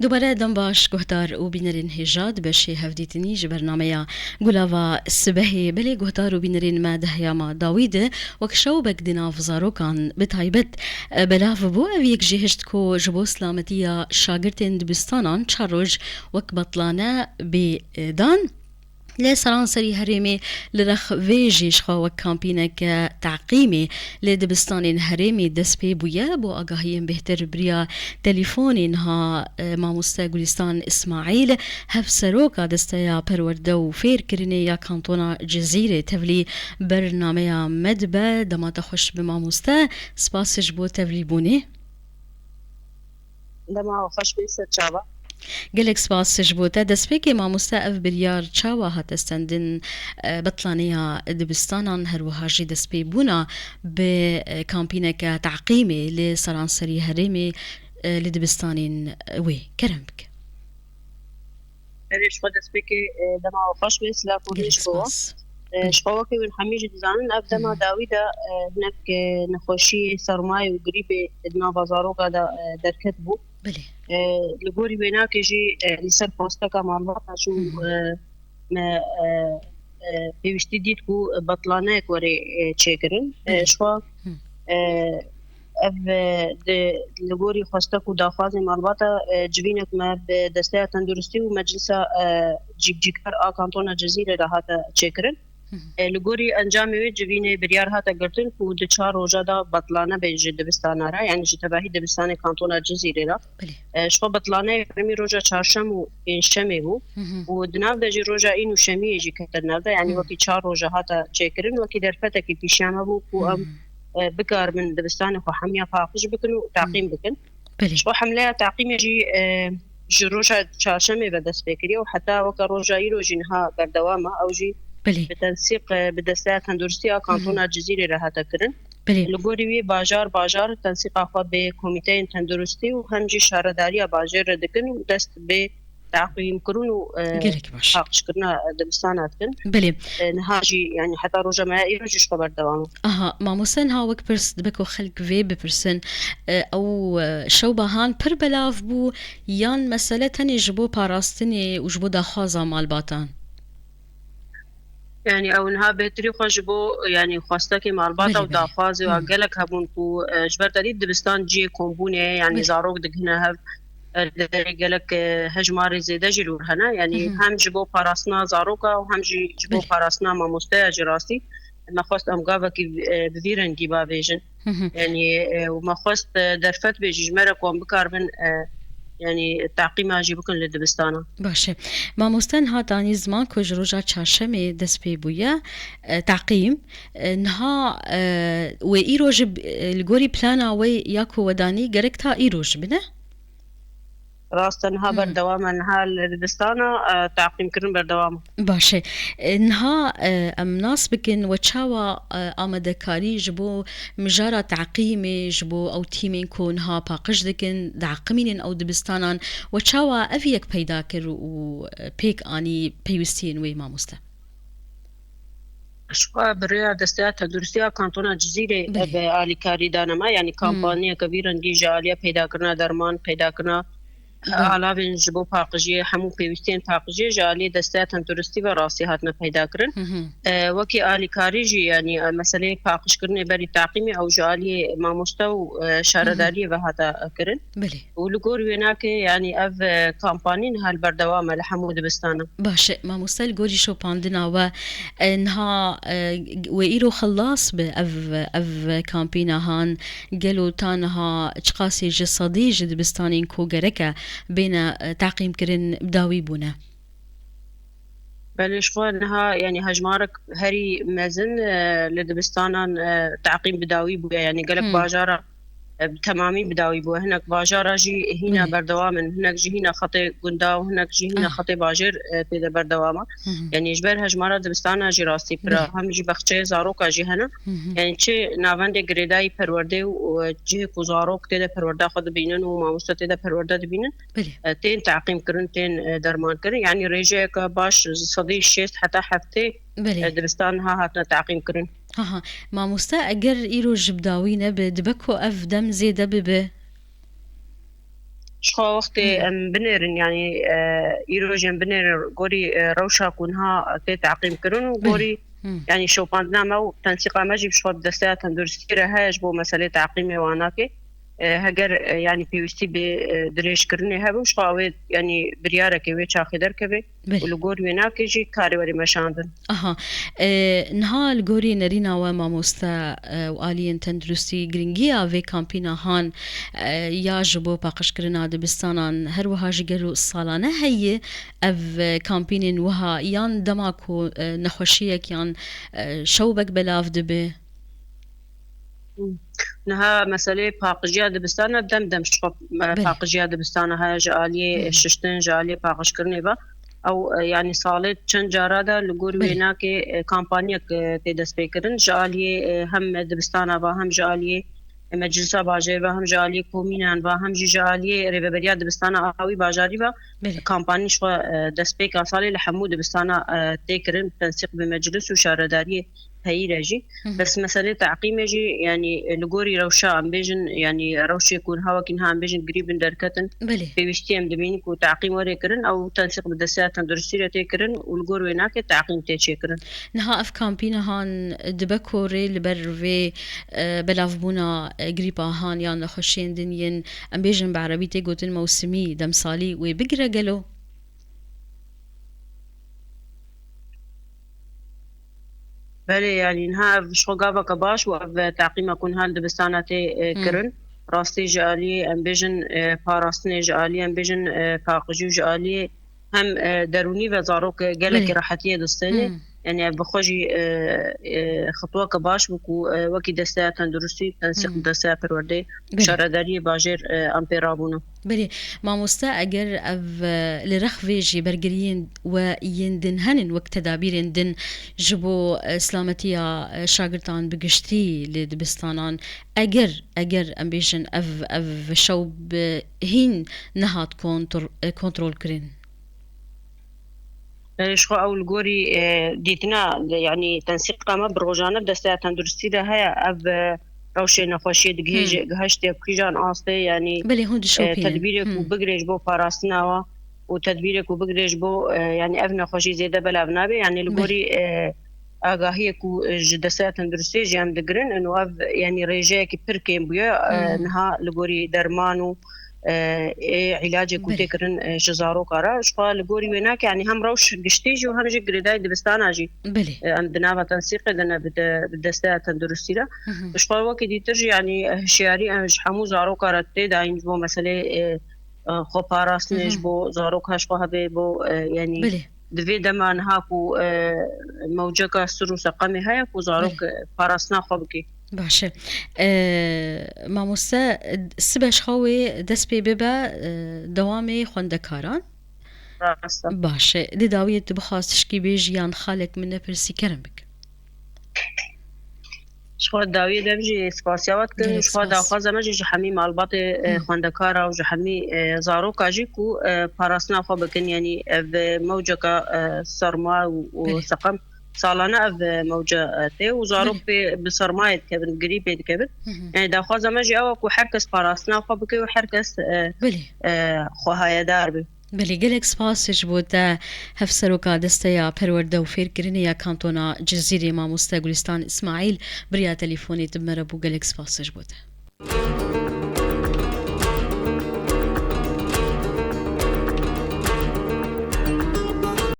دوباره دم باش گهدار و بینرین هجاد بشی هفدیتنی جبرنامه گلاوا سبهی بلی گهدار و بینرین ما دهیاما داویده وکشو بگدنا فزارو کان بتایبت بلاف بو اویک جهشت کو جبو سلامتیا شاگرتین دبستانان چاروج وک بطلانه بدان لی سرانسری هرمی لرخ ویجیش خواهد کامپینک تعقیمی لی دبستانین هرمی دست پی بویه بو آگاهیم بهتر بریا تلیفونین ها ماموستا گلستان اسماعیل هف سروکا دستا پرورده و فیر کرنه یا کانتونا جزیره تولی برنامه مدبه دمات خوش به ماموستا سپاسش بو تولی بونه دما خوش بیست چاوا گلک سپاسش بوده دست پیکی ماموستا اف بریار چاوا هات استندن بطلانیا دبستانان هر وهاجی دست پی بونا به کامپینک تعقیمی لی سرانسری هرمی لدبستانین وی کرم بک ريش خود سبيكي دما خوش بيس لا گلک كوريش بوا سپاس شقوكي والحميجي دزانن اف دما داويدا هناك نخوشي سرماي وقريبي دنا بازارو قادا دركت بو بله لقوري بيناك يجي لسر بوستكا معلومات شو ما بيوشتي ديتكو بطلاناك وري تشيكرن بله شوا اف لگوری خواسته کو داخواز معلومات جوینک ما به دسته تندرستی و مجلس جیکر آکانتون جزیره را هات چکرن لگوری انجام وی جوینه بریار هات گرتن کو د 4 روزه دا بطلانه به دبستان را یعنی جتباهی دبستان کانتون جزیره را بله شو بطلانه رمی روزه چهارشنبه و پنجشنبه بو و دناو د روزه اینو شمی جی کتر یعنی وقتی 4 روزه هات چکرن وقتی در فته کی پیشامه بو کو ام بكار من دبستان خو حمية فاقش بكن تعقيم بكن بله شو حملة تعقيم يجي جروجا تشاشمي بدس فكري وحتى وكروجا يرو جنها بردوامة أو جي بله بتنسيق بدسات هندورسيا كانتونا جزيرة راها تكرن بله لغوري باجار تنسيق أخوة بكوميتين تندرستي وهمجي شارداريا باجر دكن ودست ب تعقيم كرونو گلک باش حقش كرنا دبستانات كن بله نهاجي يعني حتى روجا ما يرجش خبر دوامه اها ماموسن ها وک پرس دبکو خلق وی بپرسن او شو بهان پر بلاف بو یان مسئله تنی جبو پاراستنی و جبو دخوازا مال باتان يعني او انها بهتري خوش بو يعني خواستكي معلومات بله او بله داخوازي وقالك هبون كو جبر داري دبستان جي كومبوني يعني بله زاروك دقنا هب قالك هجماري زيدا جلور هنا يعني هم جبو باراسنا زاروكا وهم جبو بله باراسنا ما مستيا جراسي ما خواست ام قابكي بذيرن جيبا بيجن مهم. يعني وما خواست درفت بيجي جمرك وام بكار من يعني التعقيم اجي بكن للدبستانه باشه ماموستن ها دانی زمان کج روژا چهارشنبه دست پی بویه تعقیم نها و ای روژ الگوری پلانا و یاکو ودانی گرک تا ای روژ بنه راست انها بردوام انها الدبستانه تعقيم كرن بردوام باشه انها ام ناس بکن و چاوا آمده کاری جبو مجارا تعقیمی جبو او تیمین کن ها پاقش دکن دعقمین او دبستانان و چاوا اویک پیدا کر و پیک آنی پیوستین وی ماموسته شو بريا دستيات تدرسيا كانتونا جزيرة بله بآلي كاري دانما يعني كامبانيا كبيرة دي جالية پیدا کرنا درمان پیدا کرنا بله علاوه جبو پاقجی همو پیوستین پاقجی جالی دسته تندرستی و راستی هاتنا پیدا کرن وکی آلی کاری جی یعنی مسئله پاقش کرنه بری تعقیمی او جالی ماموستا و شارداری و هاتا کرن بله ولگور ویناکه یعنی اف کامپانین هال بردوام لحمود بستانه باشه ماموستا گوری شو پاندنا و انها و ایرو خلاص به اف کامپینا هان گلو تانها چقاسی جسدی جد بستانین کو گرکه بين تعقيم كرن بداوي بونا بلش خو انها يعني هجمارك هري مازن لدبستان تعقيم بداوي بو يعني قالك باجارة تمامي بداوي بو هناك باجارة جي هنا بله بردوامن هناك جي هنا خطي قندا وهناك جي هنا خطي باجر بيدا بردوامة يعني جبر هجمارة دبستان جي راستي برا بله هم جي بخشي زاروكا جي هنا يعني چه ناوند گریدای پرورده و جه کو زاروک تیدا پرورده خود بینن و ماموستا تیدا پرورده بینن بله تين تعقيم كرن تين درمان كرن يعني ريجيك باش صدي شيست حتى حفتي بله دبستان ها هاتنا تعقيم كرن ها ماموستا اگر ایرو جبداوی نبه دبکو اف دم زیده ببه شخوا وقت مم. ام بنيرن يعني ايروجن بنير غوري روشا كونها في تعقيم كرن بله. وغوري مم. يعني شو باندنا او تنسيق ما جيب شو بدسات تندرستيره هاش بو مسألة تعقيمي واناكي هجر يعني في وستي بدريش كرني هابو شخوا يعني بريارة كي ويتشا خدر كبي بله. ولغور ويناكي جي كاري وري مشاندن اها. نهال گوری نرینا و ماموستا والین تندرستی گرینگیا و کامپینا هان یا جبو پاقش کرنا دبستانان هر وها جگرو سالانه هی اف کامپینین وها یان دماکو نخوشیک یان شوبک بلاف دبه. نها مسألة باقجيا دبستانا دم شو بله. باقجيا دبستانا هاي جالية مهم. ششتن جالية باقش كرني با او يعني صالت چند جارا دا لغور بله. وینا کے کامپانیک تیدس پیکرن جالية هم دبستانا با هم جالية مجلسا باجر با هم جالية کومینان با هم جالية ربابريا دبستانا آوي باجاري با بله. کامپانی شو دس پیک اصالي لحمو دبستانا تيكرن تنسيق بمجلس وشاردارية هي رجي مهم. بس مسألة تعقيم جي يعني لغوري روشا ام بيجن يعني روش يكون هوا كنها ام بيجن قريب دركتن بله. في وشتي ام دبينك وتعقيم وري كرن او تنسيق بدسات تندرسية تيكرن والغور ويناك تعقيم تيكرن نها اف کامپینا هان دبکوری لبر و بلاف بونا گریپا هان یان نخوشین دنین ام بیجن بعربی تگوتن موسمی دمسالی و بگره گلو. بله يعني انها شو قابا كباش وتعقيم اكون هال دبستانا مم. كرن راستي جالي ام بيجن باراستني جالي ام بيجن باقجو جالي هم دروني وزاروك جالك بله. راحتية دستاني مم. يعني بخوجي خطوة كباش وكو وكي دستا تندرسي تنسيق مم. دستا پرورده بله. شارداري باجر امبيرابونا بله. ماموستا اگر اف لرخ ویجی برگرین و یندن هنن وقت تدابیر دن جبو اسلامتیا شاگردان بگشتی لدبستانان اگر ام بیجن اف شوب هین نهات کنترول کرین. شخو اول جوري ديتنا يعني تنسيق ما بروجانا بدستا تندرسي ده هي اب روشي نخوشي دقهيج هم. قهشتي بكيجان آسته يعني بله هون شوبينن. تدبيرك هم. وبقريش بو باراستناوا وتدبيرك وبقريش بو يعني ابنا خوشي زيادة بلا بنابي يعني بله. الجوري آگاهی کو جدسات تندرستی جام دگرن انو اف يعني رجاء کی پرکیم بیا هم. نها لگوری درمانو علاج کو بله. تکرن جزارو کارا شقا لگوری وناك يعني هم روش قشتيجي وهم جي قريداي دبستان جي بله. ام دنابا تنسيق دنا بدسات تندرستی لا هم. شقا وقت دي ترجي يعني هشياري حمو زارو كارا تيدا ينجبو مسألة خو باراس هم. بو زاروك هشقا هبي بو يعني بله. دوی دمان هاکو موجه سرو سقمی های کو زاروک بله. پاراسنا خوب کی باشه. ماموستا سبش خواهی دست پی ببا دوامی خوندکاران. راستا باشه دی داویت بخواستش کی بیجیان خالق من نپرسی کرم بک. شخوا داوی دمجی سپاسیات کن گلک شخوا سپاس. داخواز مجی جحمی معلومات هم. خوندکارا و جحمی زاروک آجی کو پاراسنا خوب کن یعنی موجه سرما و بله. سقم سالانه اف موجه تی و زاروک بله. بسرمایت کبن قریب کبن هم. يعني داخواز مجي او کو هرکس پاراسنا خوب کی و هرکس بله. خواهی دار بی بله گلک سپاسش بود هف سروکا دسته یا پرورده و فیر کرنه یا کانتونا جزیره ماموستا گلستان اسماعیل بریا تلیفونی تبمره بو گلک سپاسش بود.